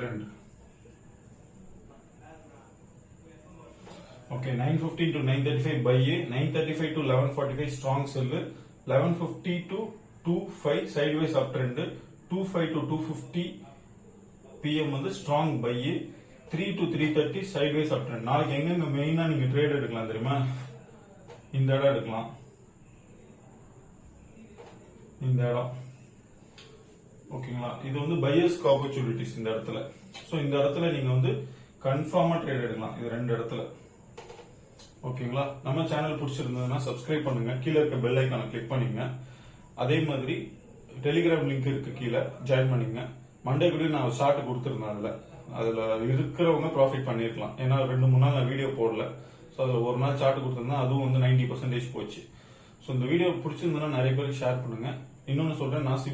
trend. Okay, 9:15 to 9:35 buy A, 9:35 to 11:45 strong sell, 11:50 to 2:5 sideways uptrend, 2:5 to 2:50 PM வந்து strong buy A, 3 to 3:30 sideways uptrend. நாளைக்கு எங்க மெயினா நீங்க trade எடுக்கலாம் தெரியுமா? இந்த இடம் எடுக்கலாம், இந்த இடம். ஓகேங்களா? இது வந்து பையர்ஸ்க்கு ஆப்பர்ச்சுனிட்டிஸ் இந்த இடத்துல. சோ இந்த இடத்துல நீங்க வந்து கன்ஃபார்மா ட்ரேட் எடுக்கலாம் இது ரெண்டு இடத்துல. ஓகேங்களா? நம்ம சேனல் பிடிச்சிருந்ததுன்னா சப்ஸ்கிரைப் பண்ணுங்க, கீழே இருக்க பெல் ஐக்கானை கிளிக் பண்ணிங்க. அதே மாதிரி டெலிகிராம் லிங்க் இருக்கு, கீழே ஜாயின் பண்ணிங்க. மண்டே கூட நான் ஷார்ட் கொடுத்துருந்தேன், அதுல இருக்கிறவங்க ப்ராஃபிட் பண்ணிருக்கலாம். ஏன்னா 2-3 நாள் நான் வீடியோ போடல. ஸோ அதுல ஒரு நாள் சார்ட் கொடுத்திருந்தேன், அதுவும் வந்து 90% போச்சு. ஸோ இந்த வீடியோ பிடிச்சிருந்ததுன்னா நிறைய பேருக்கு ஷேர் பண்ணுங்க. இன்னொன்னு சொல்றேன், நான்